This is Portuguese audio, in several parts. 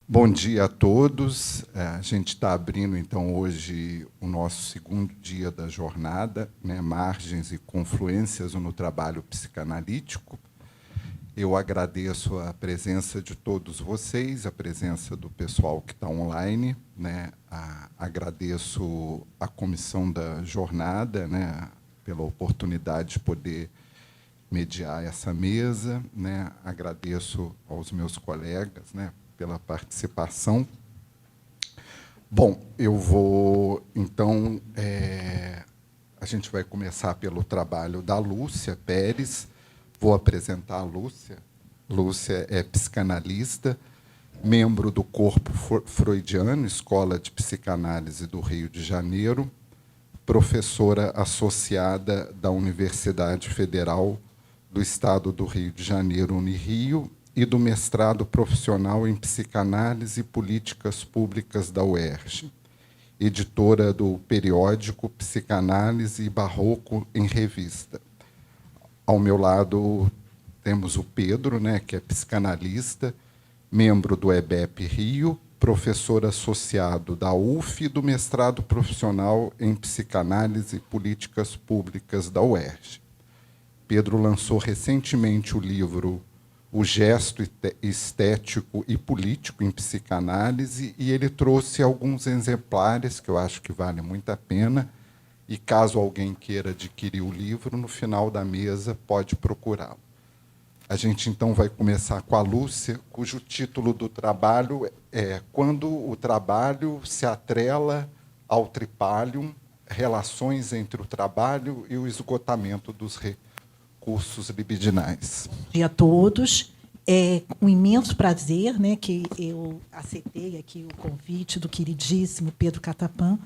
Bom dia a todos. A gente está abrindo, então, hoje o nosso segundo dia da jornada, né, Margens e Confluências no Trabalho Psicanalítico. Eu agradeço a presença de todos vocês, a presença do pessoal que está online, né, agradeço a comissão da jornada, né, pela oportunidade de poder mediar essa mesa, né, agradeço aos meus colegas, né, pela participação. Bom, eu vou, então, a gente vai começar pelo trabalho da Lúcia Pérez. Vou apresentar a Lúcia. Lúcia é psicanalista, membro do Corpo Freudiano, Escola de Psicanálise do Rio de Janeiro, professora associada da Universidade Federal do Estado do Rio de Janeiro, Unirio, e do mestrado profissional em Psicanálise e Políticas Públicas da UERJ, editora do periódico Psicanálise e Barroco em Revista. Ao meu lado temos o Pedro, né, que é psicanalista, membro do EBEP Rio, professor associado da UF e do mestrado profissional em Psicanálise e Políticas Públicas da UERJ. Pedro lançou recentemente o livro O Gesto Estético e Político em Psicanálise, e ele trouxe alguns exemplares que eu acho que vale muito a pena, e caso alguém queira adquirir o livro, no final da mesa pode procurá-lo. A gente, então, vai começar com a Lúcia, cujo título do trabalho é Quando o Trabalho se Atrela ao Tripalium, Relações entre o Trabalho e o Esgotamento dos Recursos Libidinais. Bom dia a todos. É um imenso prazer, né, que eu aceitei aqui o convite do queridíssimo Pedro Catapã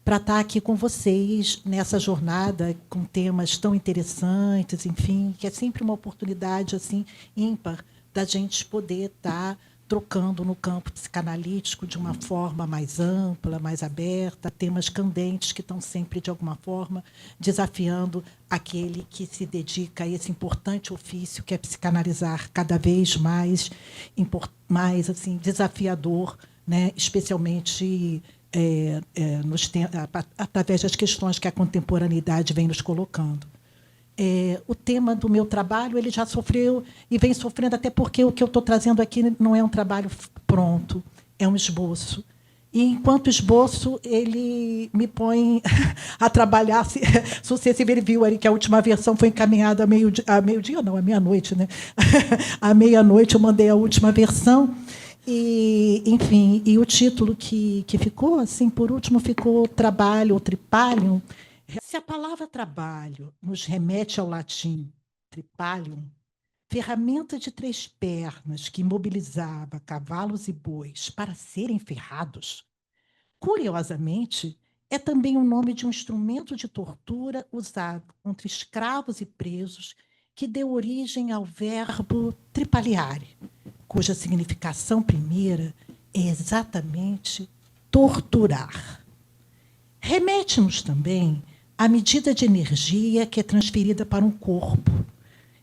para estar aqui com vocês nessa jornada com temas tão interessantes, enfim, que é sempre uma oportunidade assim ímpar da gente poder estar trocando no campo psicanalítico de uma forma mais ampla, mais aberta, temas candentes que estão sempre, de alguma forma, desafiando aquele que se dedica a esse importante ofício, que é psicanalizar cada vez mais assim, desafiador, né? Especialmente através das questões que a contemporaneidade vem nos colocando. O tema do meu trabalho ele já sofreu e vem sofrendo, até porque o que eu estou trazendo aqui não é um trabalho pronto, é um esboço. E, enquanto esboço, ele me põe a trabalhar. Se você viu ali que a última versão foi encaminhada à meia-noite, né? À meia-noite eu mandei a última versão. E, enfim, e o título que ficou, assim, por último, ficou Trabalho ou Tripalium. Se a palavra trabalho nos remete ao latim tripalium, ferramenta de 3 pernas que imobilizava cavalos e bois para serem ferrados, curiosamente, é também o nome de um instrumento de tortura usado contra escravos e presos que deu origem ao verbo tripaliare, cuja significação primeira é exatamente torturar. Remete-nos também à medida de energia que é transferida para um corpo,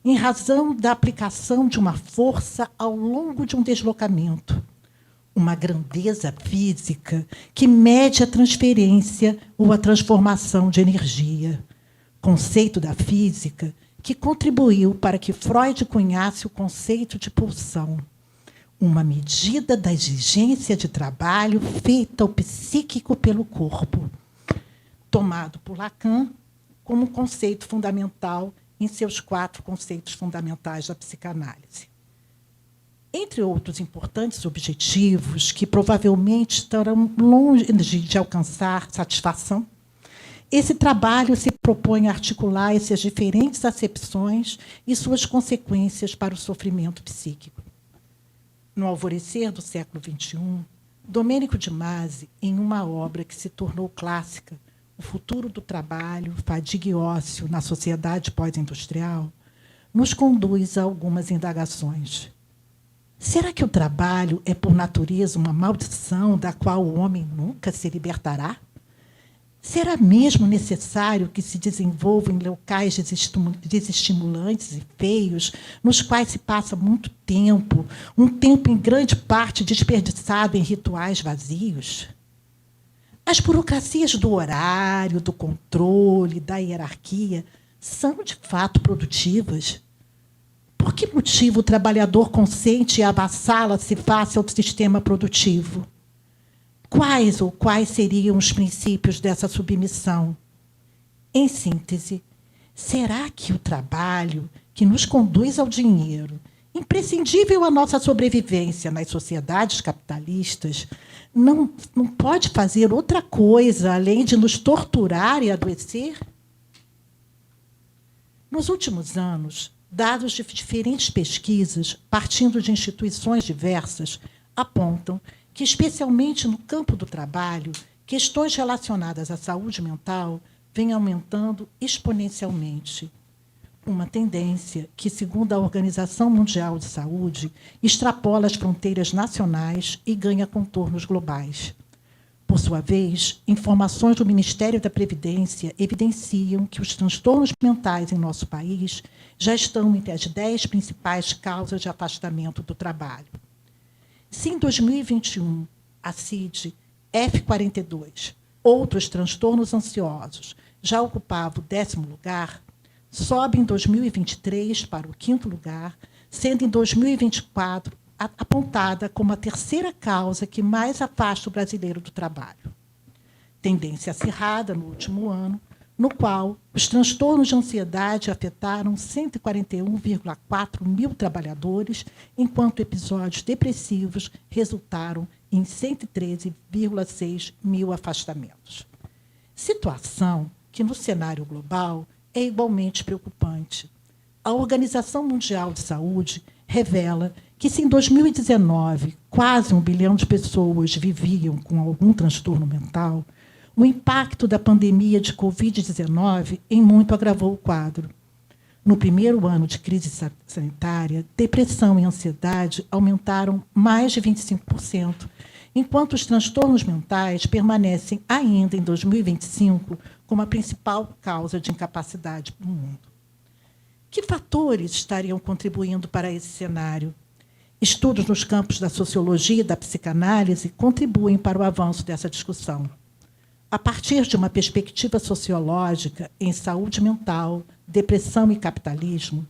em razão da aplicação de uma força ao longo de um deslocamento, uma grandeza física que mede a transferência ou a transformação de energia, conceito da física que contribuiu para que Freud cunhasse o conceito de pulsão, uma medida da exigência de trabalho feita ao psíquico pelo corpo, tomado por Lacan como um conceito fundamental em seus 4 conceitos fundamentais da psicanálise. Entre outros importantes objetivos que provavelmente estarão longe de alcançar satisfação, esse trabalho se propõe a articular essas diferentes acepções e suas consequências para o sofrimento psíquico. No alvorecer do século XXI, Domênico de Masi, em uma obra que se tornou clássica, O Futuro do Trabalho, Fadiga e Ócio na Sociedade Pós-Industrial, nos conduz a algumas indagações. Será que o trabalho é, por natureza, uma maldição da qual o homem nunca se libertará? Será mesmo necessário que se desenvolvam em locais desestimulantes e feios, nos quais se passa muito tempo, um tempo em grande parte desperdiçado em rituais vazios? As burocracias do horário, do controle, da hierarquia são, de fato, produtivas? Por que motivo o trabalhador consente e avassala-se face ao sistema produtivo? Quais seriam os princípios dessa submissão? Em síntese, será que o trabalho que nos conduz ao dinheiro, imprescindível à nossa sobrevivência nas sociedades capitalistas, não pode fazer outra coisa além de nos torturar e adoecer? Nos últimos anos, dados de diferentes pesquisas, partindo de instituições diversas, apontam que, especialmente no campo do trabalho, questões relacionadas à saúde mental vêm aumentando exponencialmente. Uma tendência que, segundo a Organização Mundial de Saúde, extrapola as fronteiras nacionais e ganha contornos globais. Por sua vez, informações do Ministério da Previdência evidenciam que os transtornos mentais em nosso país já estão entre as 10 principais causas de afastamento do trabalho. Se em 2021 a CID-F42, outros transtornos ansiosos, já ocupava o 10º lugar, sobe em 2023 para o 5º lugar, sendo em 2024 apontada como a 3ª causa que mais afasta o brasileiro do trabalho. Tendência acirrada no último ano, no qual os transtornos de ansiedade afetaram 141,4 mil trabalhadores, enquanto episódios depressivos resultaram em 113,6 mil afastamentos. Situação que, no cenário global, é igualmente preocupante. A Organização Mundial de Saúde revela que, se em 2019 quase 1 bilhão de pessoas viviam com algum transtorno mental, o impacto da pandemia de Covid-19 em muito agravou o quadro. No primeiro ano de crise sanitária, depressão e ansiedade aumentaram mais de 25%, enquanto os transtornos mentais permanecem ainda em 2025 como a principal causa de incapacidade no mundo. Que fatores estariam contribuindo para esse cenário? Estudos nos campos da sociologia e da psicanálise contribuem para o avanço dessa discussão. A partir de uma perspectiva sociológica em saúde mental, depressão e capitalismo,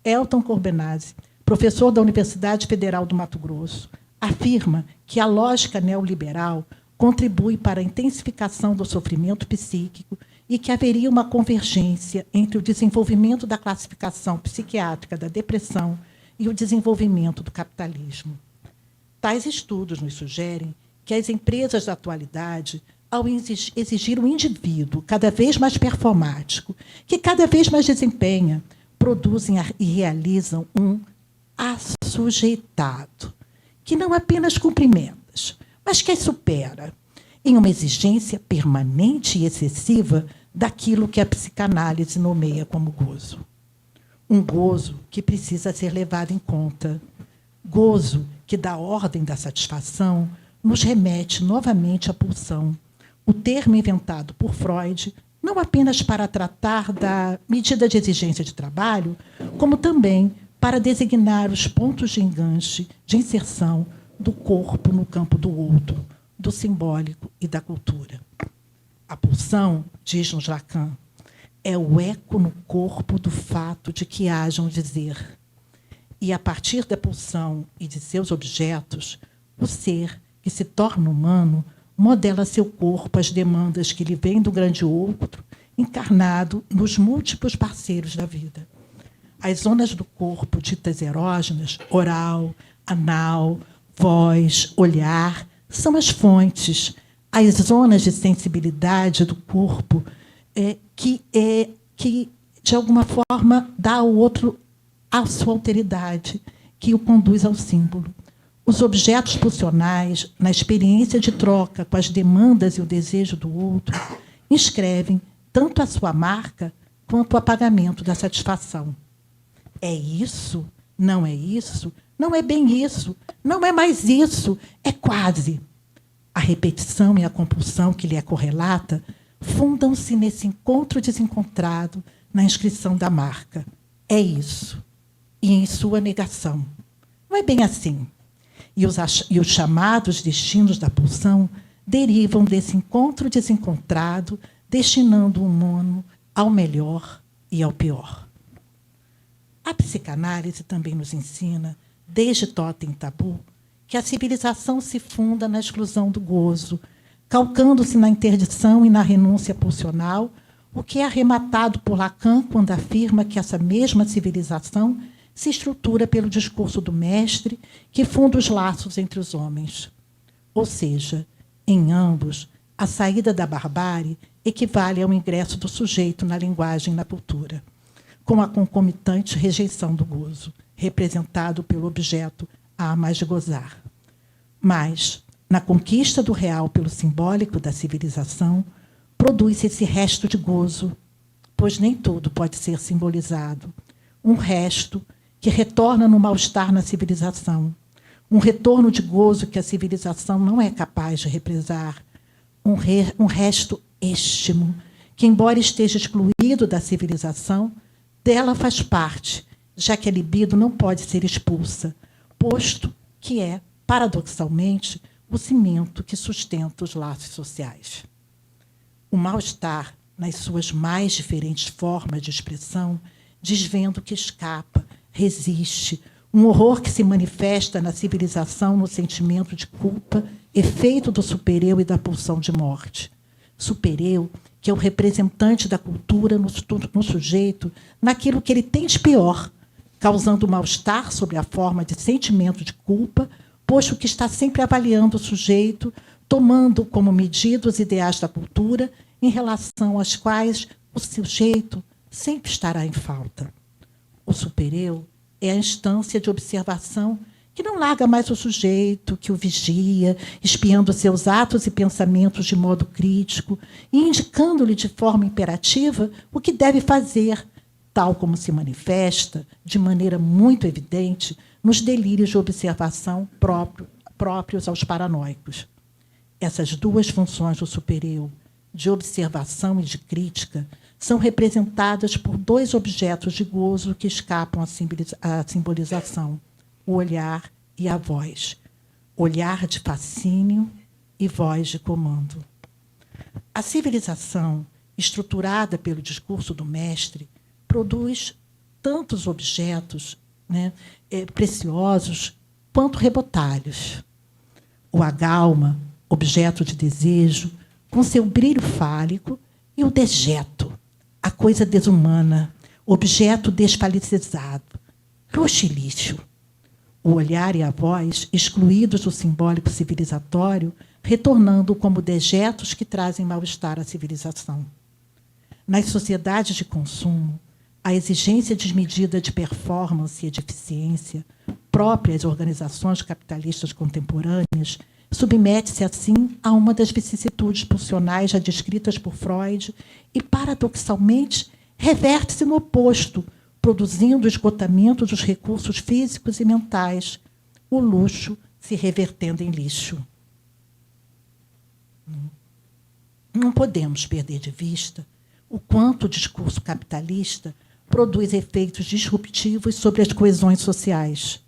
Elton Corbenazzi, professor da Universidade Federal do Mato Grosso, afirma que a lógica neoliberal contribui para a intensificação do sofrimento psíquico e que haveria uma convergência entre o desenvolvimento da classificação psiquiátrica da depressão e o desenvolvimento do capitalismo. Tais estudos nos sugerem que as empresas da atualidade, ao exigir um indivíduo cada vez mais performático, que cada vez mais desempenha, produzem e realizam um assujeitado, que não apenas cumpre metas, mas que as supera, em uma exigência permanente e excessiva daquilo que a psicanálise nomeia como gozo. Um gozo que precisa ser levado em conta. Gozo que, da ordem da satisfação, nos remete novamente à pulsão, o termo inventado por Freud, não apenas para tratar da medida de exigência de trabalho, como também para designar os pontos de enganche, de inserção do corpo no campo do outro, do simbólico e da cultura. A pulsão, diz-nos Lacan, é o eco no corpo do fato de que haja um dizer. E, a partir da pulsão e de seus objetos, o ser, que se torna humano, modela seu corpo às demandas que lhe vêm do grande outro, encarnado nos múltiplos parceiros da vida. As zonas do corpo ditas erógenas, oral, anal, voz, olhar, são as fontes, as zonas de sensibilidade do corpo que, de alguma forma, dá ao outro a sua alteridade, que o conduz ao símbolo. Os objetos pulsionais, na experiência de troca com as demandas e o desejo do outro, inscrevem tanto a sua marca quanto o apagamento da satisfação. É isso? Não é isso? Não é bem isso? Não é mais isso? É quase. A repetição e a compulsão que lhe é correlata fundam-se nesse encontro desencontrado na inscrição da marca. É isso. E em sua negação. Não é bem assim. E os chamados destinos da pulsão derivam desse encontro desencontrado, destinando o humano ao melhor e ao pior. A psicanálise também nos ensina, desde Totem Tabu, que a civilização se funda na exclusão do gozo, calcando-se na interdição e na renúncia pulsional, o que é arrematado por Lacan quando afirma que essa mesma civilização se estrutura pelo discurso do mestre, que funda os laços entre os homens. Ou seja, em ambos, a saída da barbárie equivale ao ingresso do sujeito na linguagem e na cultura, com a concomitante rejeição do gozo, representado pelo objeto a mais de gozar. Mas, na conquista do real pelo simbólico da civilização, produz-se esse resto de gozo, pois nem tudo pode ser simbolizado. Um resto que retorna no mal-estar na civilização. Um retorno de gozo que a civilização não é capaz de represar. Um resto êxtimo, que, embora esteja excluído da civilização, dela faz parte, já que a libido não pode ser expulsa, posto que é, paradoxalmente, o cimento que sustenta os laços sociais. O mal-estar, nas suas mais diferentes formas de expressão, desvenda o que escapa, resiste, um horror que se manifesta na civilização no sentimento de culpa, efeito do supereu e da pulsão de morte. Supereu, que é o representante da cultura no sujeito, naquilo que ele tem de pior, causando mal-estar sob a forma de sentimento de culpa, posto que está sempre avaliando o sujeito, tomando como medida os ideais da cultura, em relação aos quais o sujeito sempre estará em falta. O supereu é a instância de observação que não larga mais o sujeito, que o vigia, espiando seus atos e pensamentos de modo crítico e indicando-lhe de forma imperativa o que deve fazer, tal como se manifesta, de maneira muito evidente, nos delírios de observação próprios aos paranoicos. Essas duas funções do supereu, de observação e de crítica, são representadas por dois objetos de gozo que escapam à simbolização, o olhar e a voz. Olhar de fascínio e voz de comando. A civilização, estruturada pelo discurso do mestre, produz tantos objetos, né, preciosos quanto rebotalhos. O agalma, objeto de desejo, com seu brilho fálico, e o dejeto, a coisa desumana, objeto desfalicizado, roxo e lixo. O olhar e a voz, excluídos do simbólico civilizatório, retornando como dejetos que trazem mal-estar à civilização. Nas sociedades de consumo, a exigência desmedida de performance e de eficiência, própria às organizações capitalistas contemporâneas, submete-se, assim, a uma das vicissitudes pulsionais já descritas por Freud e, paradoxalmente, reverte-se no oposto, produzindo o esgotamento dos recursos físicos e mentais, o luxo se revertendo em lixo. Não podemos perder de vista o quanto o discurso capitalista produz efeitos disruptivos sobre as coesões sociais,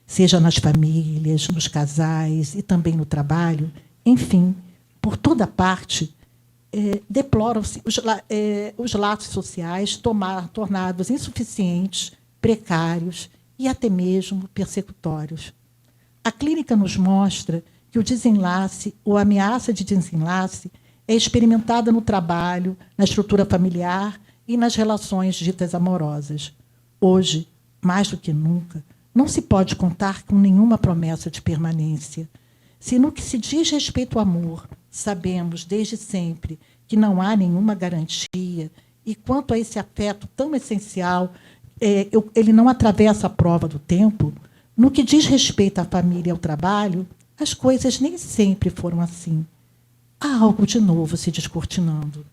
seja nas famílias, nos casais e também no trabalho, enfim, por toda parte, deploram-se os laços sociais tornados insuficientes, precários e até mesmo persecutórios. A clínica nos mostra que o desenlace ou a ameaça de desenlace é experimentada no trabalho, na estrutura familiar e nas relações ditas amorosas. Hoje, mais do que nunca, não se pode contar com nenhuma promessa de permanência. Se no que se diz respeito ao amor, sabemos desde sempre que não há nenhuma garantia, e quanto a esse afeto tão essencial, ele não atravessa a prova do tempo, no que diz respeito à família e ao trabalho, as coisas nem sempre foram assim. Há algo de novo se descortinando.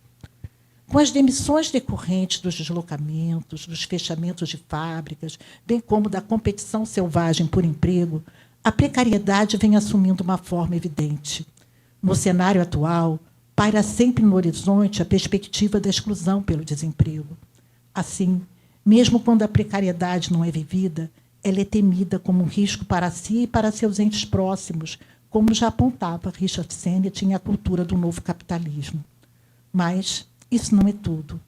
Com as demissões decorrentes dos deslocamentos, dos fechamentos de fábricas, bem como da competição selvagem por emprego, a precariedade vem assumindo uma forma evidente. No cenário atual, paira sempre no horizonte a perspectiva da exclusão pelo desemprego. Assim, mesmo quando a precariedade não é vivida, ela é temida como um risco para si e para seus entes próximos, como já apontava Richard Sennett em A Cultura do Novo Capitalismo. Mas isso não é tudo.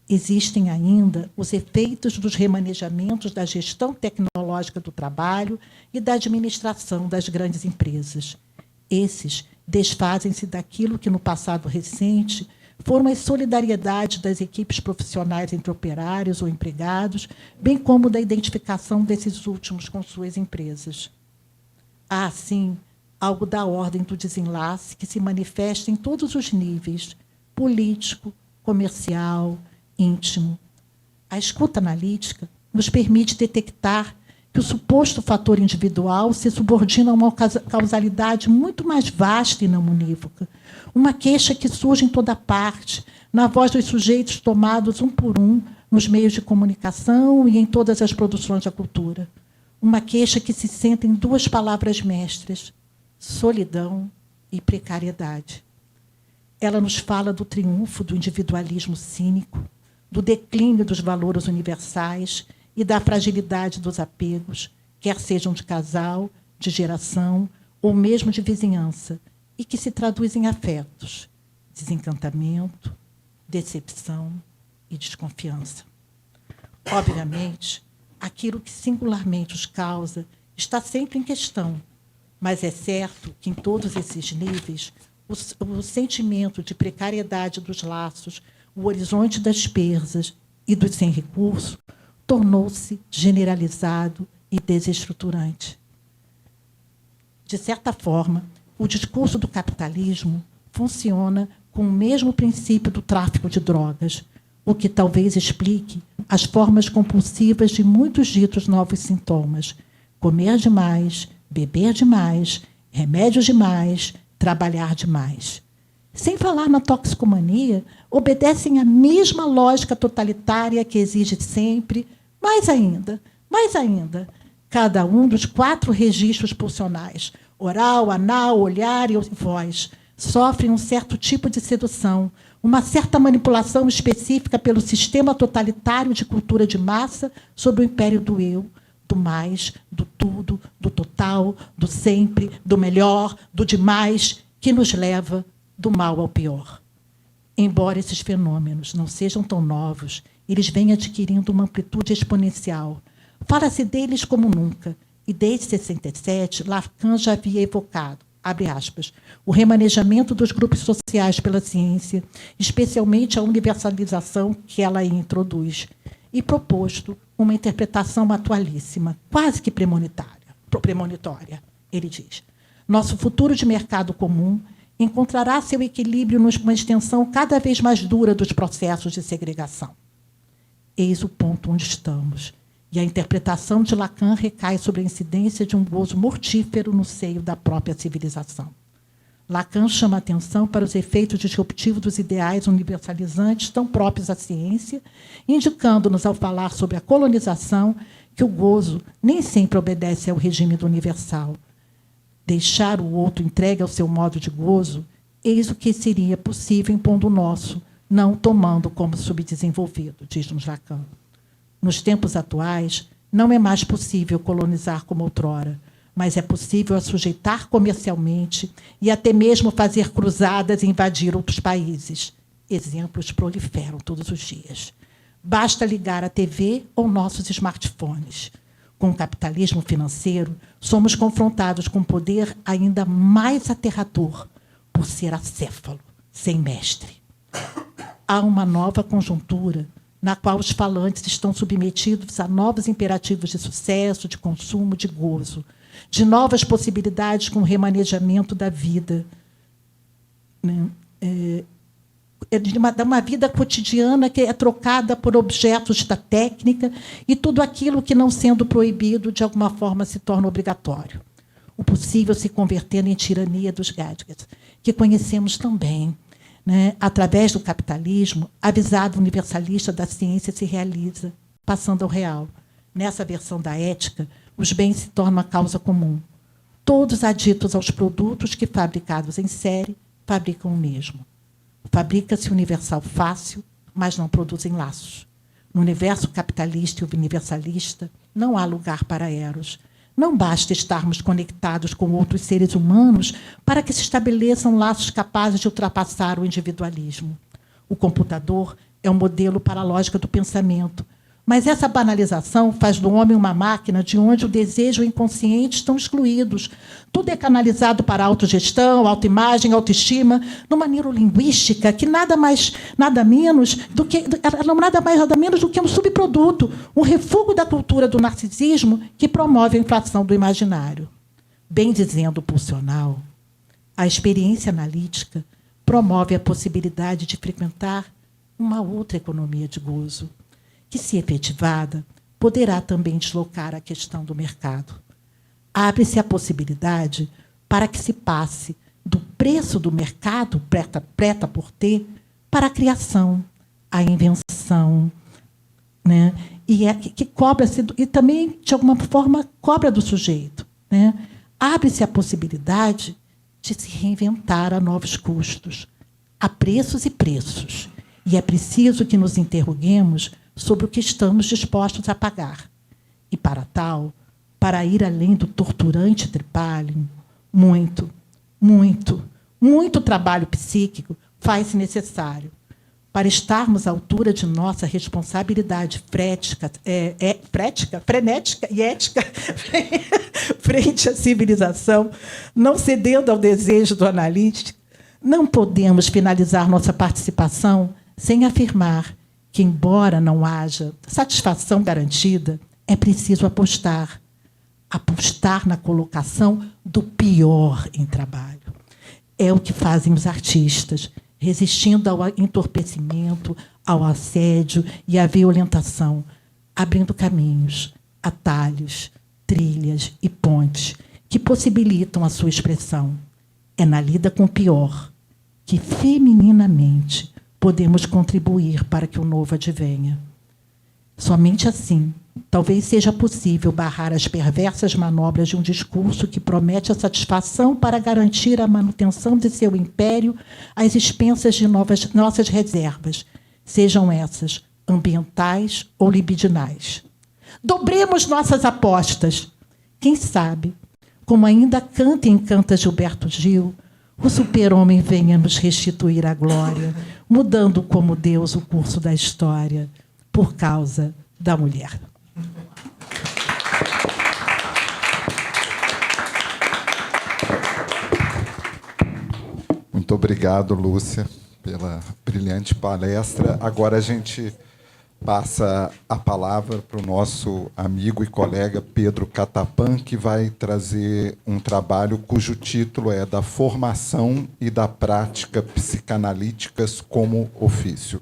Existem ainda os efeitos dos remanejamentos da gestão tecnológica do trabalho e da administração das grandes empresas. Esses desfazem-se daquilo que, no passado recente, foram as solidariedades das equipes profissionais entre operários ou empregados, bem como da identificação desses últimos com suas empresas. Há, assim, algo da ordem do desenlace que se manifesta em todos os níveis, político, comercial, íntimo. A escuta analítica nos permite detectar que o suposto fator individual se subordina a uma causalidade muito mais vasta e não unívoca, uma queixa que surge em toda parte, na voz dos sujeitos tomados um por um nos meios de comunicação e em todas as produções da cultura. Uma queixa que se senta em duas palavras mestras: solidão e precariedade. Ela nos fala do triunfo do individualismo cínico, do declínio dos valores universais e da fragilidade dos apegos, quer sejam de casal, de geração ou mesmo de vizinhança, e que se traduzem em afetos, desencantamento, decepção e desconfiança. Obviamente, aquilo que singularmente os causa está sempre em questão, mas é certo que, em todos esses níveis, o sentimento de precariedade dos laços, o horizonte das perdas e dos sem recurso, tornou-se generalizado e desestruturante. De certa forma, o discurso do capitalismo funciona com o mesmo princípio do tráfico de drogas, o que talvez explique as formas compulsivas de muitos ditos novos sintomas: comer demais, beber demais, remédios demais, trabalhar demais. Sem falar na toxicomania, obedecem à mesma lógica totalitária que exige sempre, mais ainda, cada um dos 4 registros pulsionais, oral, anal, olhar e voz, sofrem um certo tipo de sedução, uma certa manipulação específica pelo sistema totalitário de cultura de massa sobre o império do eu, do mais, do tudo, do total, do sempre, do melhor, do demais, que nos leva do mal ao pior. Embora esses fenômenos não sejam tão novos, eles vêm adquirindo uma amplitude exponencial. Fala-se deles como nunca, e desde 67, Lacan já havia evocado, abre aspas, o remanejamento dos grupos sociais pela ciência, especialmente a universalização que ela introduz, e proposto uma interpretação atualíssima, quase que premonitória. Ele diz: nosso futuro de mercado comum encontrará seu equilíbrio numa extensão cada vez mais dura dos processos de segregação. Eis o ponto onde estamos, e a interpretação de Lacan recai sobre a incidência de um gozo mortífero no seio da própria civilização. Lacan chama a atenção para os efeitos disruptivos dos ideais universalizantes tão próprios à ciência, indicando-nos, ao falar sobre a colonização, que o gozo nem sempre obedece ao regime do universal. Deixar o outro entregue ao seu modo de gozo, eis o que seria possível impondo o nosso, não tomando como subdesenvolvido, diz-nos Lacan. Nos tempos atuais, não é mais possível colonizar como outrora, mas é possível assujeitar comercialmente e até mesmo fazer cruzadas e invadir outros países. Exemplos proliferam todos os dias. Basta ligar a TV ou nossos smartphones. Com o capitalismo financeiro, somos confrontados com um poder ainda mais aterrador, por ser acéfalo, sem mestre. Há uma nova conjuntura na qual os falantes estão submetidos a novos imperativos de sucesso, de consumo, de gozo, de novas possibilidades com o remanejamento da vida, de uma vida cotidiana que é trocada por objetos da técnica e tudo aquilo que, não sendo proibido, de alguma forma se torna obrigatório. O possível se convertendo em tirania dos gadgets, que conhecemos também. Através do capitalismo, a visada universalista da ciência se realiza, passando ao real. Nessa versão da ética, os bens se tornam a causa comum. Todos aditos aos produtos que, fabricados em série, fabricam o mesmo. Fabrica-se universal fácil, mas não produzem laços. No universo capitalista e universalista, não há lugar para eros. Não basta estarmos conectados com outros seres humanos para que se estabeleçam laços capazes de ultrapassar o individualismo. O computador é um modelo para a lógica do pensamento, mas essa banalização faz do homem uma máquina de onde o desejo e o inconsciente estão excluídos. Tudo é canalizado para a autogestão, autoimagem, autoestima, numa neurolinguística que nada mais, nada menos do que um subproduto, um refúgio da cultura do narcisismo que promove a inflação do imaginário. Bem dizendo o pulsional, a experiência analítica promove a possibilidade de frequentar uma outra economia de gozo, que, se efetivada, poderá também deslocar a questão do mercado. Abre-se a possibilidade para que se passe do preço do mercado, prêt-à-porter, para a criação, a invenção, né? Que cobra-se, e também, de alguma forma, cobra do sujeito, né? Abre-se a possibilidade de se reinventar a novos custos, a preços e preços. E é preciso que nos interroguemos sobre o que estamos dispostos a pagar. E, para tal, para ir além do torturante tripalium, muito trabalho psíquico faz-se necessário para estarmos à altura de nossa responsabilidade frenética e ética frente à civilização, não cedendo ao desejo do analítico. Não podemos finalizar nossa participação sem afirmar que, embora não haja satisfação garantida, é preciso apostar na colocação do pior em trabalho. É o que fazem os artistas, resistindo ao entorpecimento, ao assédio e à violentação, abrindo caminhos, atalhos, trilhas e pontes que possibilitam a sua expressão. É na lida com o pior que, femininamente, podemos contribuir para que o novo advenha. Somente assim, talvez seja possível barrar as perversas manobras de um discurso que promete a satisfação para garantir a manutenção de seu império às expensas de nossas reservas, sejam essas ambientais ou libidinais. Dobremos nossas apostas. Quem sabe, como ainda canta e encanta Gilberto Gil, o super-homem venha nos restituir a glória, mudando como Deus o curso da história, por causa da mulher. Muito obrigado, Lúcia, pela brilhante palestra. Agora a gente passa a palavra para o nosso amigo e colega Pedro Catapan, que vai trazer um trabalho cujo título é Da Formação e da Prática Psicanalíticas como Ofício.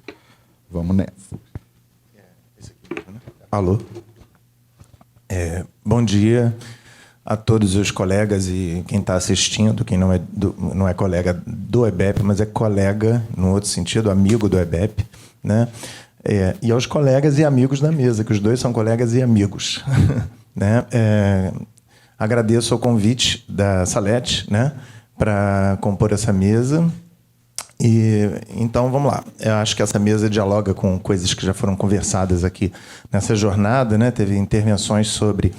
Vamos nessa. Alô. Bom dia a todos os colegas e quem está assistindo, quem não é colega do EBEP, mas é colega, no outro sentido, amigo do EBEP, né? E aos colegas e amigos da mesa, que os dois são colegas e amigos. Né? Agradeço o convite da Salete, né, para compor essa mesa. Então, vamos lá. Eu acho que essa mesa dialoga com coisas que já foram conversadas aqui nessa jornada, né? Teve intervenções sobre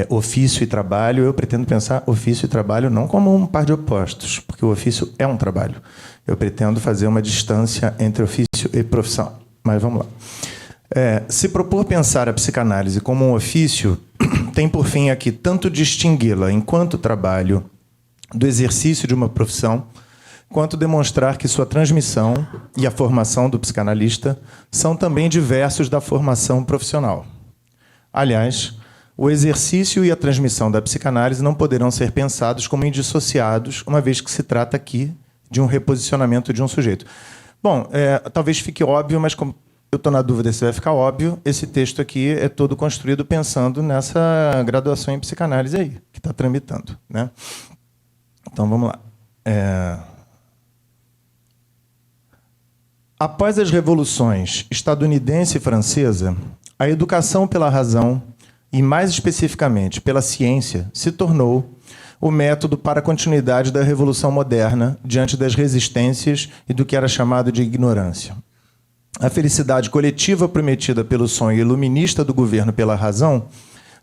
ofício e trabalho. Eu pretendo pensar ofício e trabalho não como um par de opostos, porque o ofício é um trabalho. Eu pretendo fazer uma distância entre ofício e profissão. Mas vamos lá. Se propor pensar a psicanálise como um ofício, tem por fim aqui tanto distingui-la enquanto trabalho do exercício de uma profissão, quanto demonstrar que sua transmissão e a formação do psicanalista são também diversos da formação profissional. Aliás, o exercício e a transmissão da psicanálise não poderão ser pensados como indissociados, uma vez que se trata aqui de um reposicionamento de um sujeito. Bom, talvez fique óbvio, mas como eu estou na dúvida se vai ficar óbvio, esse texto aqui é todo construído pensando nessa graduação em psicanálise aí, que está tramitando, né? Então, vamos lá. Após as revoluções estadunidense e francesa, a educação pela razão, e mais especificamente pela ciência, se tornou o método para a continuidade da Revolução Moderna diante das resistências e do que era chamado de ignorância. A felicidade coletiva prometida pelo sonho iluminista do governo pela razão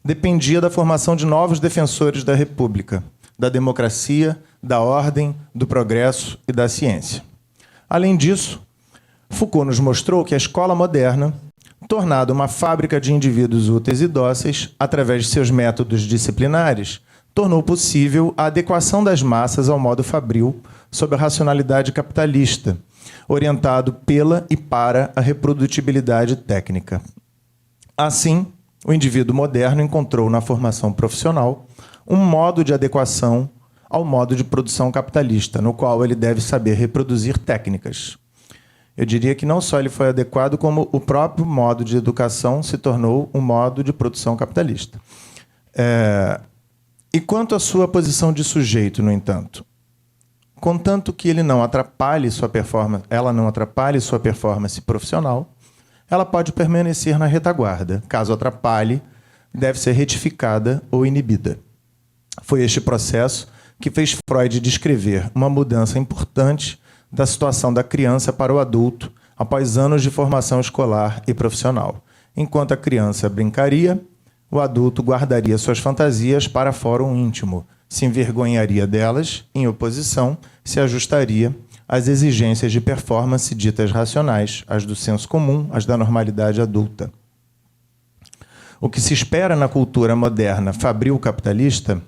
dependia da formação de novos defensores da República, da democracia, da ordem, do progresso e da ciência. Além disso, Foucault nos mostrou que a escola moderna, tornada uma fábrica de indivíduos úteis e dóceis, através de seus métodos disciplinares, tornou possível a adequação das massas ao modo fabril sob a racionalidade capitalista, orientado pela e para a reprodutibilidade técnica. Assim, o indivíduo moderno encontrou na formação profissional um modo de adequação ao modo de produção capitalista, no qual ele deve saber reproduzir técnicas. Eu diria que não só ele foi adequado, como o próprio modo de educação se tornou um modo de produção capitalista. E quanto à sua posição de sujeito, no entanto? Contanto que ele não atrapalhe sua performance, ela não atrapalhe sua performance profissional, ela pode permanecer na retaguarda. Caso atrapalhe, deve ser retificada ou inibida. Foi este processo que fez Freud descrever uma mudança importante da situação da criança para o adulto após anos de formação escolar e profissional. Enquanto a criança brincaria, o adulto guardaria suas fantasias para fórum íntimo, se envergonharia delas, em oposição, se ajustaria às exigências de performance ditas racionais, as do senso comum, as da normalidade adulta. O que se espera na cultura moderna fabril capitalista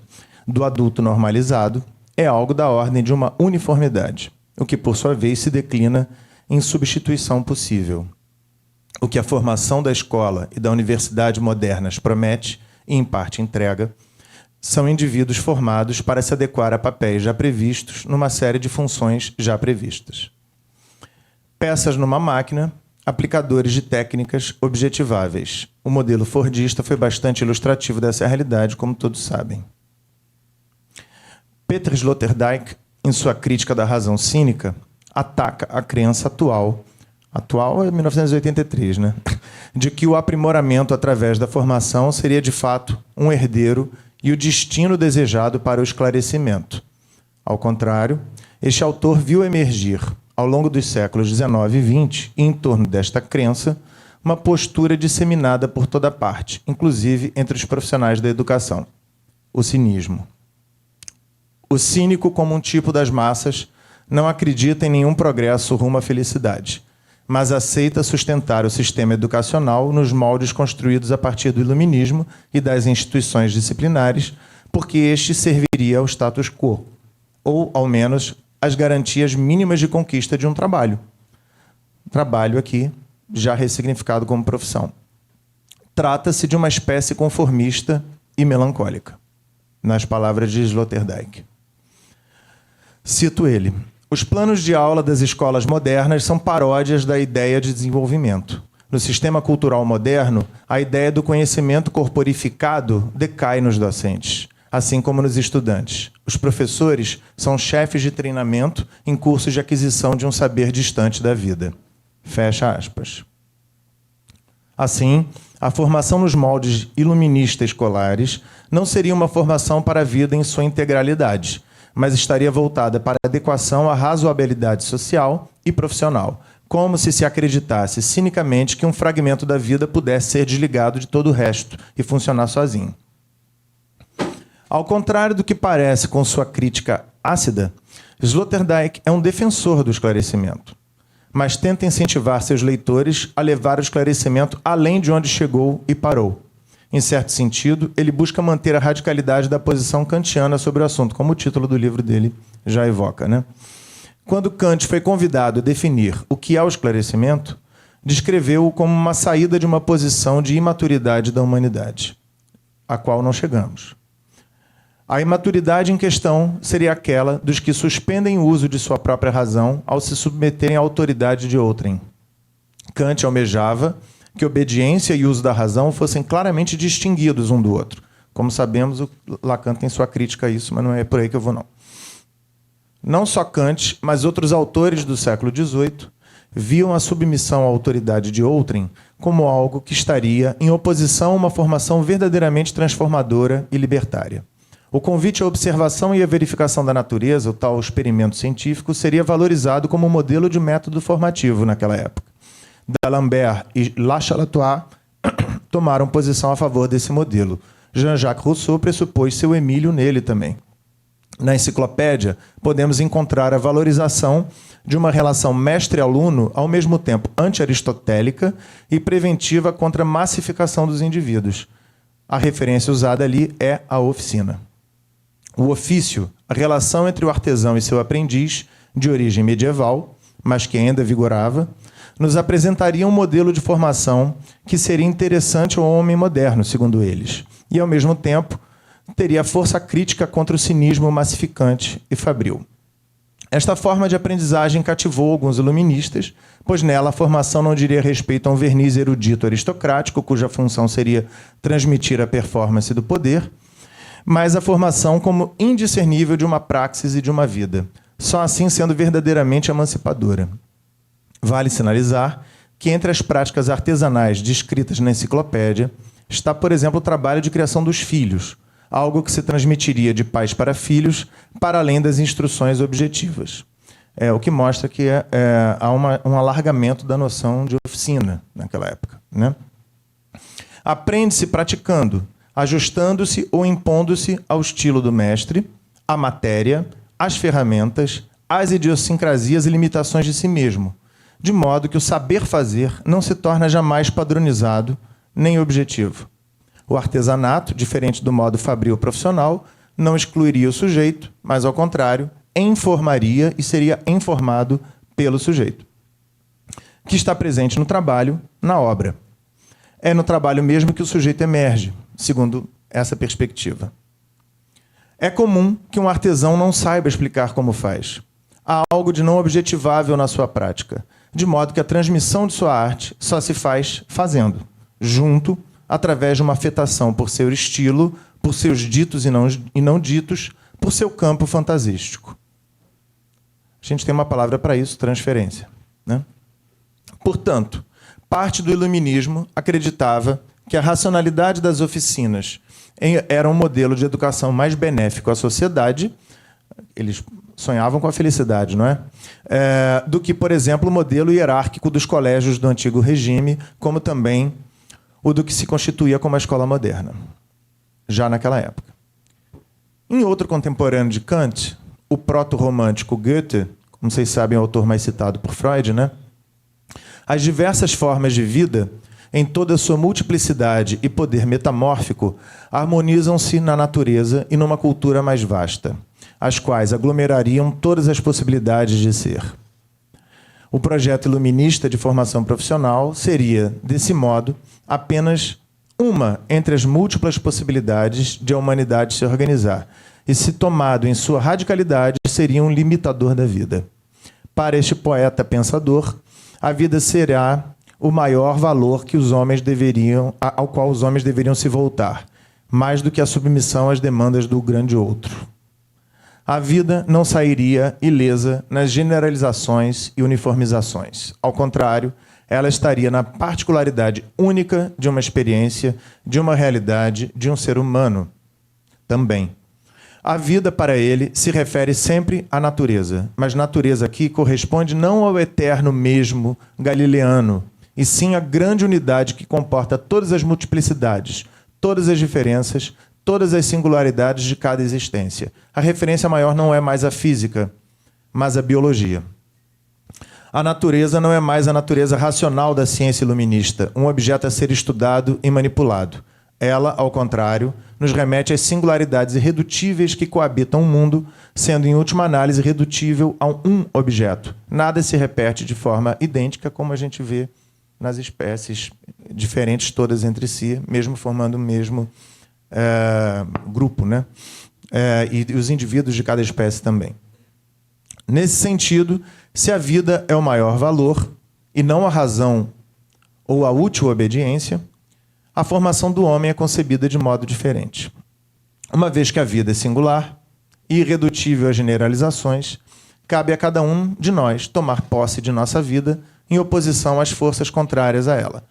do adulto normalizado é algo da ordem de uma uniformidade, o que, por sua vez, se declina em substituição possível. O que a formação da escola e da universidade modernas promete, e em parte entrega, são indivíduos formados para se adequar a papéis já previstos numa série de funções já previstas. Peças numa máquina, aplicadores de técnicas objetiváveis. O modelo fordista foi bastante ilustrativo dessa realidade, como todos sabem. Peter Sloterdijk, em sua crítica da razão cínica, ataca a crença atual é 1983, né? De que o aprimoramento através da formação seria, de fato, um herdeiro e o destino desejado para o esclarecimento. Ao contrário, este autor viu emergir, ao longo dos séculos XIX e XX, e em torno desta crença, uma postura disseminada por toda parte, inclusive entre os profissionais da educação: o cinismo. O cínico, como um tipo das massas, não acredita em nenhum progresso rumo à felicidade, mas aceita sustentar o sistema educacional nos moldes construídos a partir do iluminismo e das instituições disciplinares, porque este serviria ao status quo, ou, ao menos, às garantias mínimas de conquista de um trabalho. Trabalho aqui, já ressignificado como profissão. Trata-se de uma espécie conformista e melancólica, nas palavras de Sloterdijk. Cito ele: os planos de aula das escolas modernas são paródias da ideia de desenvolvimento. No sistema cultural moderno, a ideia do conhecimento corporificado decai nos docentes, assim como nos estudantes. Os professores são chefes de treinamento em cursos de aquisição de um saber distante da vida. Fecha aspas. Assim, a formação nos moldes iluministas escolares não seria uma formação para a vida em sua integralidade, mas estaria voltada para a adequação à razoabilidade social e profissional, como se acreditasse cinicamente que um fragmento da vida pudesse ser desligado de todo o resto e funcionar sozinho. Ao contrário do que parece com sua crítica ácida, Sloterdijk é um defensor do esclarecimento, mas tenta incentivar seus leitores a levar o esclarecimento além de onde chegou e parou. Em certo sentido, ele busca manter a radicalidade da posição kantiana sobre o assunto, como o título do livro dele já evoca, né? Quando Kant foi convidado a definir o que é o esclarecimento, descreveu-o como uma saída de uma posição de imaturidade da humanidade, a qual não chegamos. A imaturidade em questão seria aquela dos que suspendem o uso de sua própria razão ao se submeterem à autoridade de outrem. Kant almejava que obediência e uso da razão fossem claramente distinguidos um do outro. Como sabemos, o Lacan tem sua crítica a isso, mas não é por aí que eu vou, não. Não só Kant, mas outros autores do século XVIII viam a submissão à autoridade de outrem como algo que estaria em oposição a uma formação verdadeiramente transformadora e libertária. O convite à observação e à verificação da natureza, o tal experimento científico, seria valorizado como modelo de método formativo naquela época. D'Alembert e Lachalatois tomaram posição a favor desse modelo. Jean-Jacques Rousseau pressupôs seu Emílio nele também. Na enciclopédia, podemos encontrar a valorização de uma relação mestre-aluno, ao mesmo tempo anti-aristotélica e preventiva contra a massificação dos indivíduos. A referência usada ali é a oficina. O ofício, a relação entre o artesão e seu aprendiz, de origem medieval, mas que ainda vigorava, nos apresentaria um modelo de formação que seria interessante ao homem moderno, segundo eles, e, ao mesmo tempo, teria força crítica contra o cinismo massificante e fabril. Esta forma de aprendizagem cativou alguns iluministas, pois nela a formação não diria respeito a um verniz erudito aristocrático, cuja função seria transmitir a performance do poder, mas a formação como indiscernível de uma praxis e de uma vida, só assim sendo verdadeiramente emancipadora. Vale sinalizar que entre as práticas artesanais descritas na enciclopédia está, por exemplo, o trabalho de criação dos filhos, algo que se transmitiria de pais para filhos, para além das instruções objetivas. O que mostra que há um alargamento da noção de oficina naquela época, né? Aprende-se praticando, ajustando-se ou impondo-se ao estilo do mestre, à matéria, às ferramentas, às idiosincrasias e limitações de si mesmo, de modo que o saber fazer não se torna jamais padronizado nem objetivo. O artesanato, diferente do modo fabril profissional, não excluiria o sujeito, mas, ao contrário, informaria e seria informado pelo sujeito, que está presente no trabalho, na obra. É no trabalho mesmo que o sujeito emerge, segundo essa perspectiva. É comum que um artesão não saiba explicar como faz. Há algo de não objetivável na sua prática, de modo que a transmissão de sua arte só se faz fazendo, junto, através de uma afetação por seu estilo, por seus ditos e não ditos, por seu campo fantasístico. A gente tem uma palavra para isso, transferência, né? Portanto, parte do iluminismo acreditava que a racionalidade das oficinas era um modelo de educação mais benéfico à sociedade. Eles sonhavam com a felicidade, não é? Do que, por exemplo, o modelo hierárquico dos colégios do antigo regime, como também o do que se constituía como a escola moderna, já naquela época. Em outro contemporâneo de Kant, o proto-romântico Goethe, como vocês sabem, é o autor mais citado por Freud, né? As diversas formas de vida, em toda a sua multiplicidade e poder metamórfico, harmonizam-se na natureza e numa cultura mais vasta, as quais aglomerariam todas as possibilidades de ser. O projeto iluminista de formação profissional seria, desse modo, apenas uma entre as múltiplas possibilidades de a humanidade se organizar, e, se tomado em sua radicalidade, seria um limitador da vida. Para este poeta pensador, a vida será o maior valor que os homens ao qual os homens deveriam se voltar, mais do que a submissão às demandas do grande outro. A vida não sairia ilesa nas generalizações e uniformizações. Ao contrário, ela estaria na particularidade única de uma experiência, de uma realidade, de um ser humano também. A vida, para ele, se refere sempre à natureza, mas natureza aqui corresponde não ao eterno mesmo galileano, e sim à grande unidade que comporta todas as multiplicidades, todas as diferenças, todas as singularidades de cada existência. A referência maior não é mais a física, mas a biologia. A natureza não é mais a natureza racional da ciência iluminista, um objeto a ser estudado e manipulado. Ela, ao contrário, nos remete às singularidades irredutíveis que coabitam o mundo, sendo, em última análise, redutível a um objeto. Nada se repete de forma idêntica, como a gente vê nas espécies diferentes todas entre si, mesmo formando o mesmo grupo, né? E os indivíduos de cada espécie também. Nesse sentido, se a vida é o maior valor, e não a razão ou a útil obediência, a formação do homem é concebida de modo diferente. Uma vez que a vida é singular e irredutível a generalizações, cabe a cada um de nós tomar posse de nossa vida em oposição às forças contrárias a ela.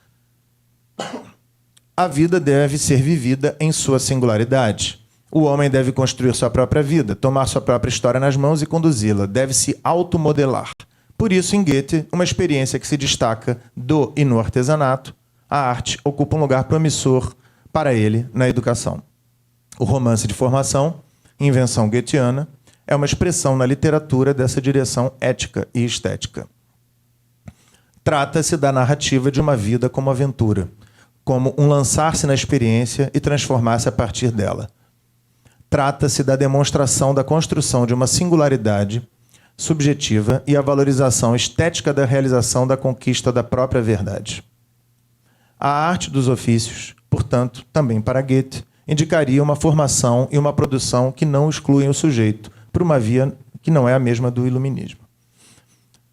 A vida deve ser vivida em sua singularidade, O homem deve construir sua própria vida, tomar sua própria história nas mãos e conduzi-la. Deve se automodelar. Por isso, em Goethe, uma experiência que se destaca do e no artesanato, a arte ocupa um lugar promissor para ele na educação. O romance de formação, invenção goetheana, é uma expressão na literatura dessa direção ética e estética. Trata-se da narrativa de uma vida como aventura, como um lançar-se na experiência e transformar-se a partir dela. Trata-se da demonstração da construção de uma singularidade subjetiva e a valorização estética da realização da conquista da própria verdade. A arte dos ofícios, portanto, também para Goethe, indicaria uma formação e uma produção que não excluem o sujeito, por uma via que não é a mesma do iluminismo.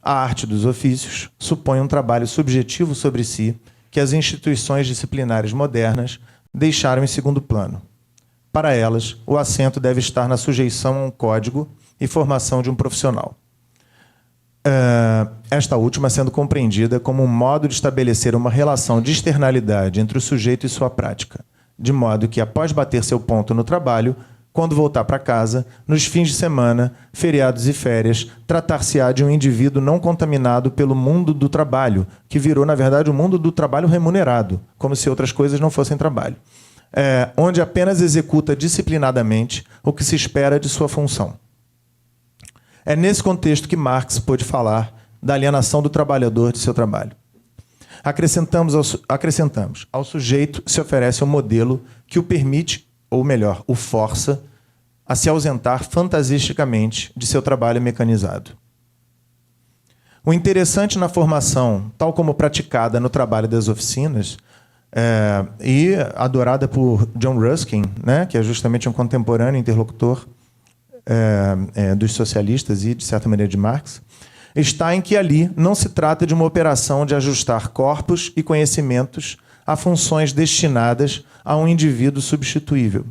A arte dos ofícios supõe um trabalho subjetivo sobre si que as instituições disciplinares modernas deixaram em segundo plano. Para elas, o acento deve estar na sujeição a um código e formação de um profissional. Esta última sendo compreendida como um modo de estabelecer uma relação de externalidade entre o sujeito e sua prática, de modo que, após bater seu ponto no trabalho, quando voltar para casa, nos fins de semana, feriados e férias, tratar-se-á de um indivíduo não contaminado pelo mundo do trabalho, que virou, na verdade, o mundo do trabalho remunerado, como se outras coisas não fossem trabalho, onde apenas executa disciplinadamente o que se espera de sua função. É nesse contexto que Marx pôde falar da alienação do trabalhador de seu trabalho. Acrescentamos, ao sujeito se oferece um modelo que o permite, ou melhor, o força a se ausentar fantasisticamente de seu trabalho mecanizado. O interessante na formação, tal como praticada no trabalho das oficinas, e adorada por John Ruskin, né, que é justamente um contemporâneo interlocutor dos socialistas e, de certa maneira, de Marx, está em que ali não se trata de uma operação de ajustar corpos e conhecimentos a funções destinadas a um indivíduo substituível,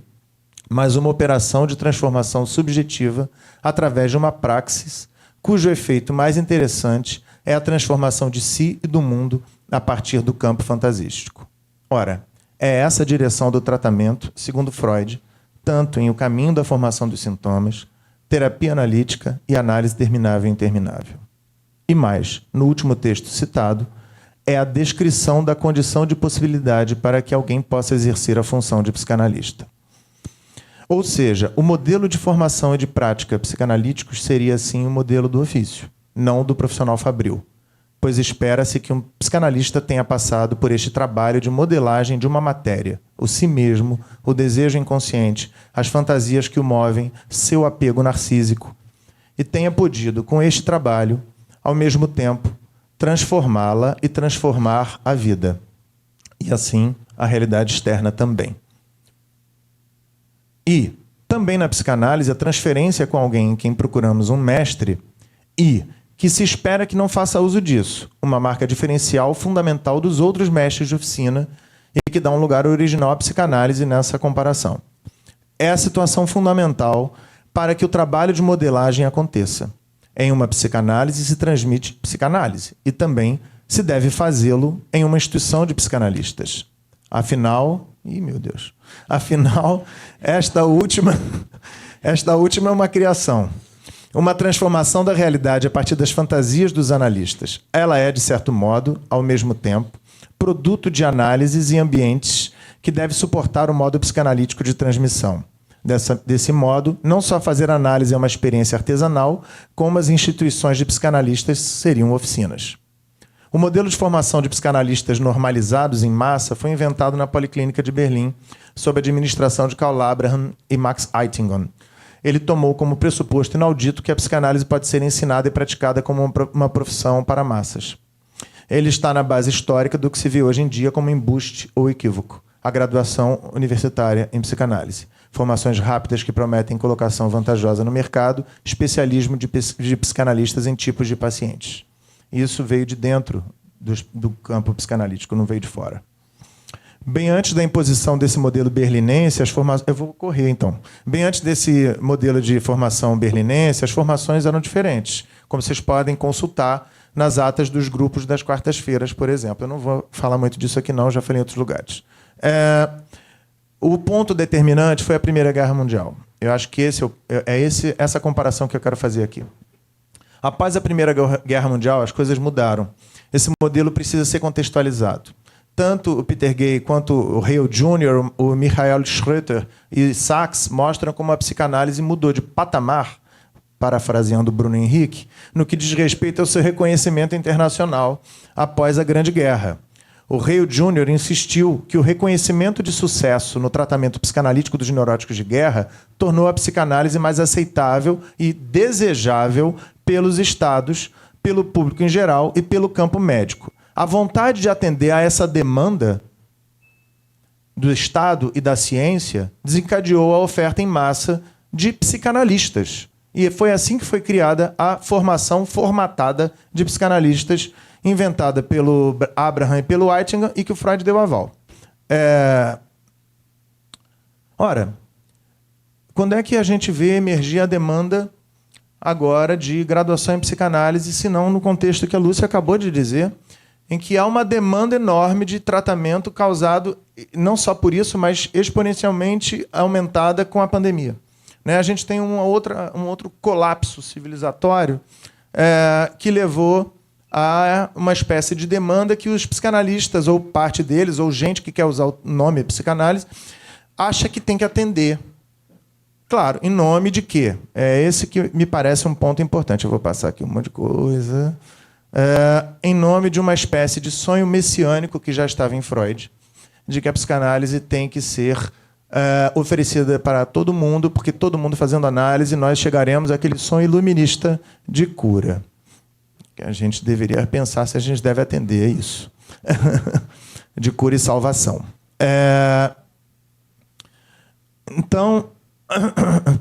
mas uma operação de transformação subjetiva através de uma praxis cujo efeito mais interessante é a transformação de si e do mundo a partir do campo fantasístico. Ora, é essa a direção do tratamento, segundo Freud, tanto em O Caminho da Formação dos Sintomas, Terapia Analítica e Análise Terminável e Interminável. E mais, no último texto citado, é a descrição da condição de possibilidade para que alguém possa exercer a função de psicanalista. Ou seja, o modelo de formação e de prática psicanalíticos seria, assim, o modelo do ofício, não do profissional fabril, pois espera-se que um psicanalista tenha passado por este trabalho de modelagem de uma matéria, o si mesmo, o desejo inconsciente, as fantasias que o movem, seu apego narcísico, e tenha podido, com este trabalho, ao mesmo tempo, transformá-la e transformar a vida. E, assim, a realidade externa também. E, também na psicanálise, a transferência com alguém em quem procuramos um mestre e que se espera que não faça uso disso, uma marca diferencial fundamental dos outros mestres de oficina e que dá um lugar original à psicanálise nessa comparação. É a situação fundamental para que o trabalho de modelagem aconteça. Em uma psicanálise se transmite psicanálise e também se deve fazê-lo em uma instituição de psicanalistas. Afinal, esta última é uma criação, uma transformação da realidade a partir das fantasias dos analistas. Ela é, de certo modo, ao mesmo tempo, produto de análises e ambientes que deve suportar o modo psicanalítico de transmissão. Desse modo, não só fazer análise é uma experiência artesanal, como as instituições de psicanalistas seriam oficinas. O modelo de formação de psicanalistas normalizados em massa foi inventado na Policlínica de Berlim, sob a administração de Karl Abraham e Max Eitingon. Ele tomou como pressuposto inaudito que a psicanálise pode ser ensinada e praticada como uma profissão para massas. Ele está na base histórica do que se vê hoje em dia como embuste ou equívoco, a graduação universitária em psicanálise. Formações rápidas que prometem colocação vantajosa no mercado, especialismo de psicanalistas em tipos de pacientes. Isso veio de dentro do campo psicanalítico, não veio de fora. Bem antes da imposição desse modelo berlinense, as formações... Eu vou correr, então. Bem antes desse modelo de formação berlinense, as formações eram diferentes, como vocês podem consultar nas atas dos grupos das quartas-feiras, por exemplo. Eu não vou falar muito disso aqui, não, já falei em outros lugares. O ponto determinante foi a Primeira Guerra Mundial. Eu acho que essa comparação que eu quero fazer aqui. Após a Primeira Guerra Mundial, as coisas mudaram. Esse modelo precisa ser contextualizado. Tanto o Peter Gay quanto o Hale Jr., o Michael Schröter e Sachs mostram como a psicanálise mudou de patamar, parafraseando Bruno Henrique, no que diz respeito ao seu reconhecimento internacional após a Grande Guerra. O Hale Jr. insistiu que o reconhecimento de sucesso no tratamento psicanalítico dos neuróticos de guerra tornou a psicanálise mais aceitável e desejável pelos estados, pelo público em geral e pelo campo médico. A vontade de atender a essa demanda do Estado e da ciência desencadeou a oferta em massa de psicanalistas. E foi assim que foi criada a formação formatada de psicanalistas, inventada pelo Abraham e pelo Whittingham, e que o Freud deu aval. Ora, quando é que a gente vê emergir a demanda agora de graduação em psicanálise, se não no contexto que a Lúcia acabou de dizer, em que há uma demanda enorme de tratamento causado, não só por isso, mas exponencialmente aumentada com a pandemia. A gente tem um outro colapso civilizatório que levou a uma espécie de demanda que os psicanalistas, ou parte deles, ou gente que quer usar o nome psicanálise, acha que tem que atender. Claro, em nome de quê? É esse que me parece um ponto importante. Eu vou passar aqui um monte de coisa. Em nome de uma espécie de sonho messiânico que já estava em Freud, de que a psicanálise tem que ser oferecida para todo mundo, porque todo mundo fazendo análise, nós chegaremos àquele sonho iluminista de cura. Que a gente deveria pensar se a gente deve atender a isso. De cura e salvação. Então,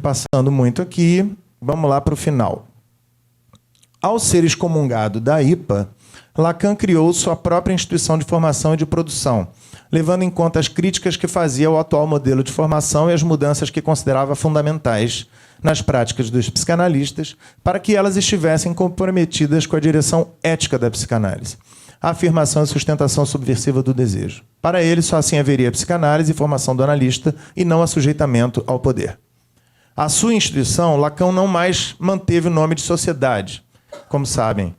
passando muito aqui, vamos lá para o final. Ao ser excomungado da IPA, Lacan criou sua própria instituição de formação e de produção, levando em conta as críticas que fazia ao atual modelo de formação e as mudanças que considerava fundamentais nas práticas dos psicanalistas para que elas estivessem comprometidas com a direção ética da psicanálise, a afirmação e sustentação subversiva do desejo. Para ele, só assim haveria psicanálise e formação do analista e não assujeitamento ao poder. A sua instituição, Lacan não mais manteve o nome de sociedade, como sabem,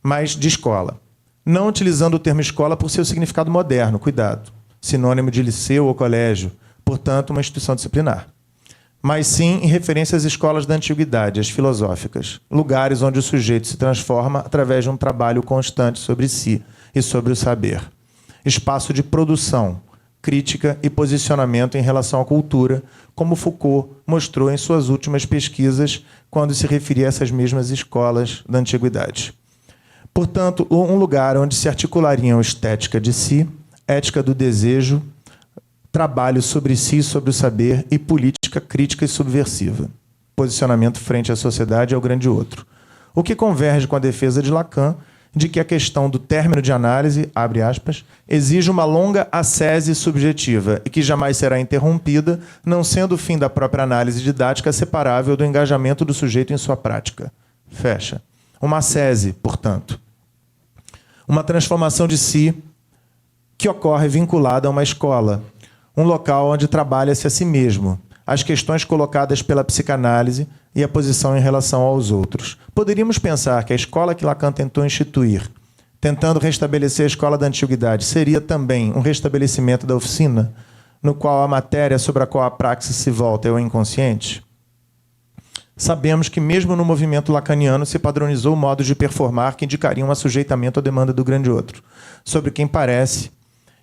mas de escola. Não utilizando o termo escola por seu significado moderno, cuidado, sinônimo de liceu ou colégio, portanto, uma instituição disciplinar. Mas sim em referência às escolas da antiguidade, as filosóficas, lugares onde o sujeito se transforma através de um trabalho constante sobre si e sobre o saber. Espaço de produção, crítica e posicionamento em relação à cultura, como Foucault mostrou em suas últimas pesquisas quando se referia a essas mesmas escolas da antiguidade. Portanto, um lugar onde se articulariam estética de si, ética do desejo, trabalho sobre si e sobre o saber e política crítica e subversiva. Posicionamento frente à sociedade e ao grande outro. O que converge com a defesa de Lacan de que a questão do término de análise, abre aspas, exige uma longa ascese subjetiva e que jamais será interrompida, não sendo o fim da própria análise didática separável do engajamento do sujeito em sua prática. Fecha. Uma ascese, portanto. Uma transformação de si que ocorre vinculada a uma escola, um local onde trabalha-se a si mesmo, as questões colocadas pela psicanálise e a posição em relação aos outros. Poderíamos pensar que a escola que Lacan tentou instituir, tentando restabelecer a escola da antiguidade, seria também um restabelecimento da oficina, no qual a matéria sobre a qual a praxis se volta é o inconsciente? Sabemos que mesmo no movimento lacaniano se padronizou modos de performar que indicariam um assujeitamento à demanda do grande outro, sobre quem parece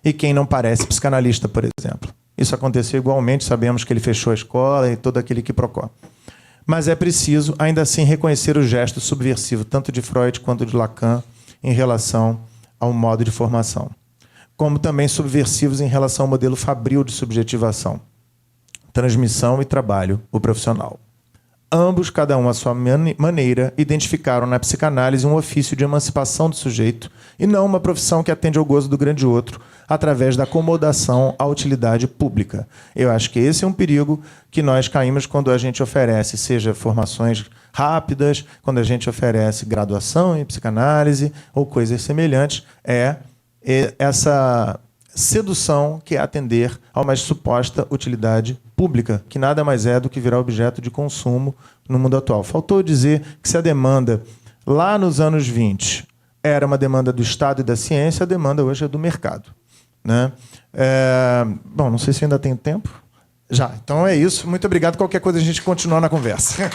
e quem não parece psicanalista, por exemplo. Isso aconteceu igualmente, sabemos que ele fechou a escola e todo aquele quiprocó. Mas é preciso, ainda assim, reconhecer o gesto subversivo, tanto de Freud quanto de Lacan, em relação ao modo de formação, como também subversivos em relação ao modelo fabril de subjetivação, transmissão e trabalho, o profissional. Ambos, cada um à sua maneira, identificaram na psicanálise um ofício de emancipação do sujeito e não uma profissão que atende ao gozo do grande outro através da acomodação à utilidade pública. Eu acho que esse é um perigo que nós caímos quando a gente oferece, seja formações rápidas, quando a gente oferece graduação em psicanálise ou coisas semelhantes, essa sedução, que é atender a uma suposta utilidade pública, que nada mais é do que virar objeto de consumo no mundo atual. Faltou dizer que se a demanda lá nos anos 20 era uma demanda do Estado e da ciência, a demanda hoje é do mercado, né? Bom, não sei se ainda tem tempo. Já. Então é isso. Muito obrigado. Qualquer coisa a gente continua na conversa.